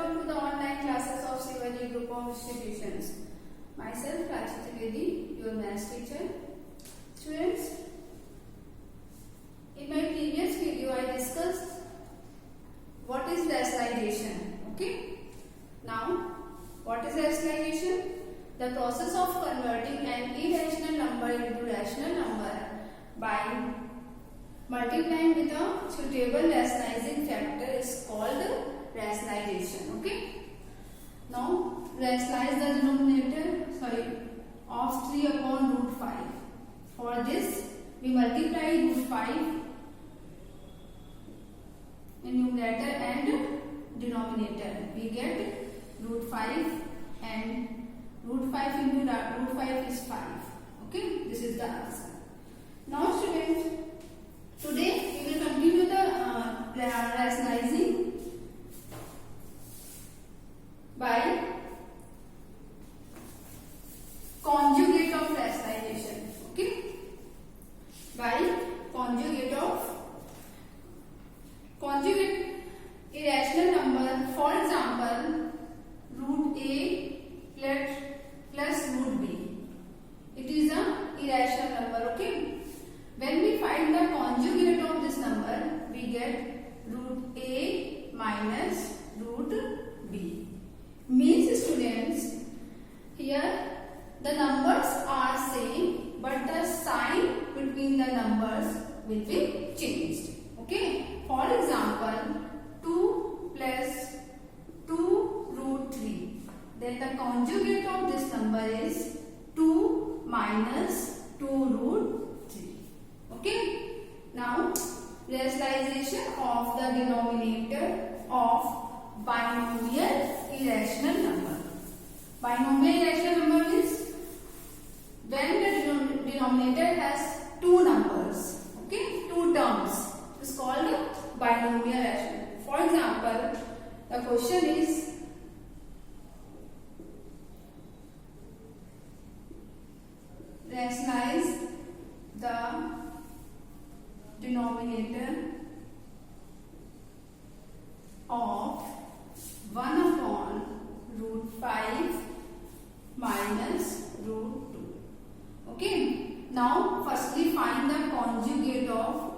welcome to the online classes of Shivaji Group of Institutions. Myself, Prachi Trivedi, your maths teacher. Students, in my previous video, I discussed what is rationalization. Okay. Now, what is rationalization? The process of converting an irrational number into rational number by multiplying with a suitable rationalizing factor is called rationalization. Okay. Now rationalize the denominator of 3 upon root 5. For this we multiply root 5 in numerator and denominator. We get root 5 and root 5 into root 5 is 5. Okay. This is the answer. Now students, today we will continue the rationalizing by conjugate of rationalization. Okay, by conjugate irrational number. For example, root a plus root b. It is a irrational number. Okay. When we find the conjugate of this number, we get root a minus root b. Means students, here the numbers are same, but the sign between the numbers will be changed. Okay. For example, 2 plus 2 root 3. Then the conjugate of this number is 2 minus 2 root 3. Okay. Now, rationalization of the denominator of binomial irrational number. Binomial irrational number means when the denominator has two numbers, okay, two terms. It is called binomial irrational. For example, the question is rationalize the denominator of 1 upon root 5 minus root 2. Okay. Now, firstly find the conjugate of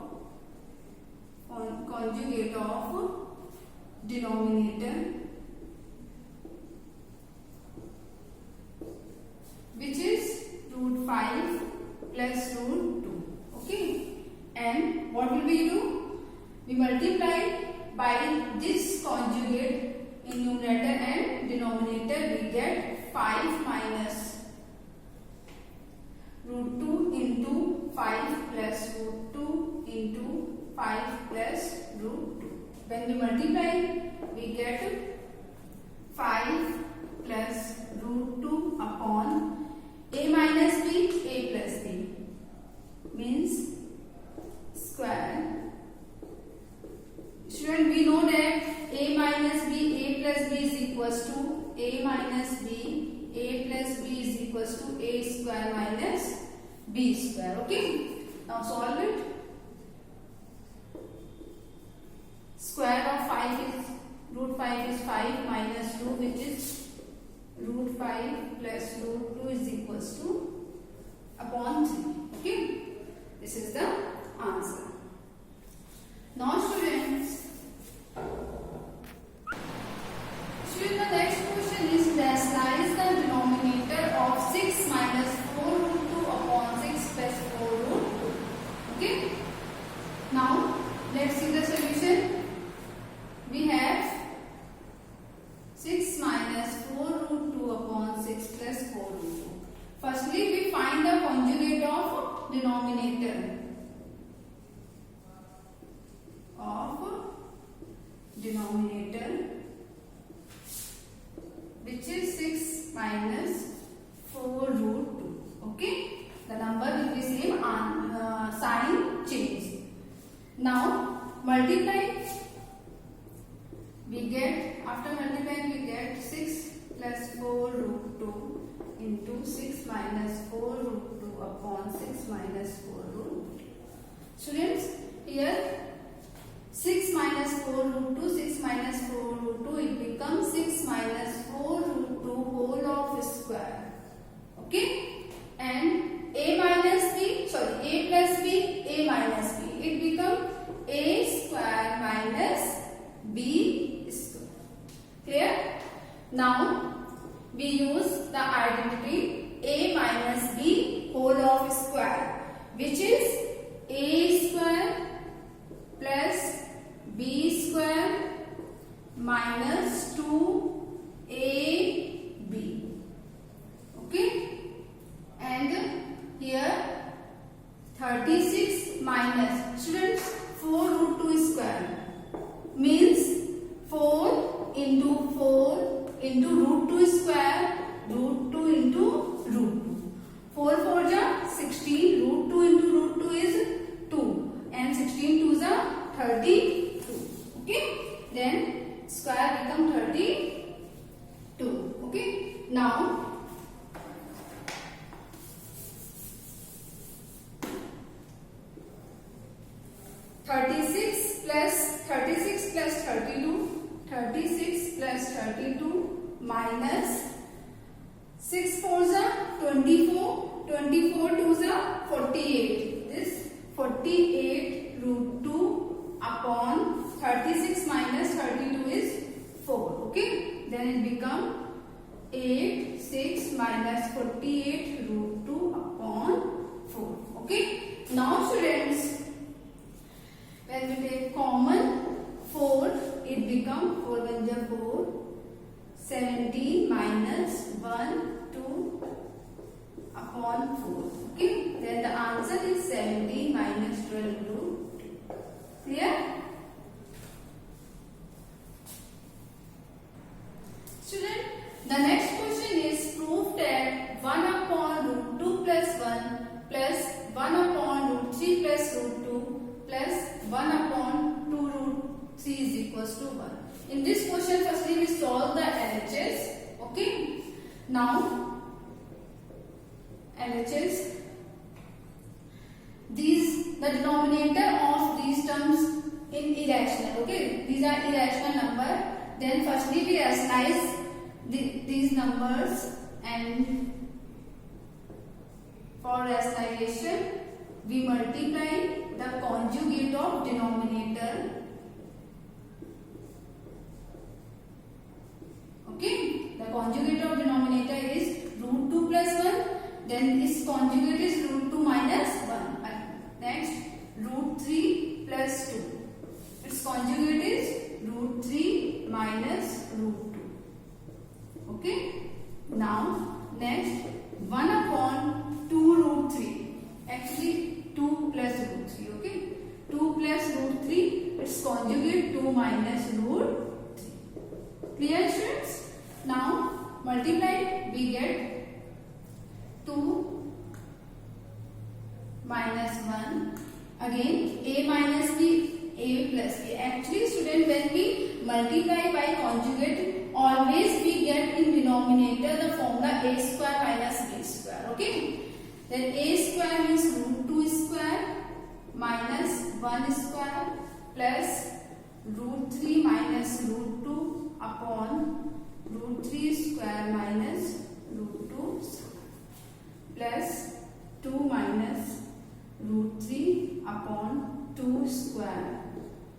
denominator, which is root 5 plus root 2. Okay. And what will we do? We multiply by this conjugate in numerator and denominator. We get 5 minus root 2 into 5 plus root 2 into 5 plus root 2. When we multiply, we get 5 plus root 2 upon a minus b, a plus b. Means square. Student, we know that a minus b, a plus b is equals to a minus b, a plus b is equals to a square minus b square. Okay. Now solve it. Square of 5 is root 5 is 5 minus 2, which is root 5 plus root 2 is equals to upon 3. Okay. This is the answer. Now students, the next question is rationalize the denominator of 6 minus 4 root 2 upon 6 plus 4 root 2. Okay. Now let's see the solution. We have 6 minus 4 root 2 upon 6 plus 4 root 2. Firstly, we find the conjugate of denominator. Which is 6 minus 4 root 2. Okay. The number will be same, sign change. Now multiply. We get, after multiplying, we get 6 plus 4 root 2 into 6 minus 4 root 2 upon 6 minus 4 root 2. Students, here 6 minus 4 root 2, 6 minus 4 root 2, it becomes 6 Now we use the identity a minus b whole of square, which is a square plus b square minus 2ab. Okay, and here 36 minus, students, 4 root 2 square means 4 into 4 into root 2 square, root 2 into root 2. 4 4 ja 16, root 2 into root 2 is 2 and 16 2s are 32. Okay, then square become 32. Okay, now Thirty-six plus 32 minus 6 4s are 24, 24 2s are 48. This 48 root 2 upon 36 minus 32 is 4. Okay, then it become 8 6 minus 48 root 2 upon 4. Okay, now students, when we take common 4, it become 4 1 4, 17 minus 1 2 upon 4. Okay, then the answer is 17 minus 12 root 2. Clear? Student, the next question is proof that 1 upon root 2 plus 1 plus 1 upon root 3 plus root 2 plus 1 upon 2 root 3 is equals to 1. In this question, firstly we solve the LHS. Okay. Now, LHS, the denominator of these terms in irrational. Okay, these are irrational number. Then firstly we rationalize these numbers, and for rationalization we multiply the conjugate of denominator. Okay, the conjugate of denominator is root 2 plus 1, then its conjugate is root 2 minus 1. Next, root 3 plus 2, its conjugate is root 3 minus root 2. Okay, now next 1 upon 2 root 3, actually 2 plus root 3. Okay, 2 plus root 3, its conjugate 2 minus root 3. Clear, students? Now multiply, we get 2 minus 1, again a minus b, a plus b. Actually student, when we multiply by conjugate, always we get in denominator the formula a square minus b square. Okay, then a square means root 2 square minus 1 square plus root 3 minus root 2 upon root 3 square minus root 2 square plus 2 minus root 3 upon 2 square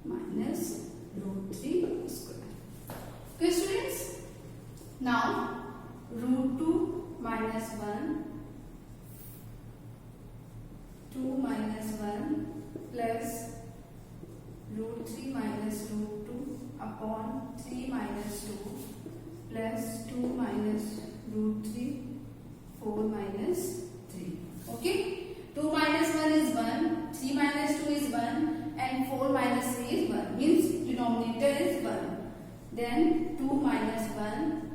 minus root 3 square. Okay, students? Now root 2 minus 1, 2 minus 1 plus root 3 minus root 2 upon 3 minus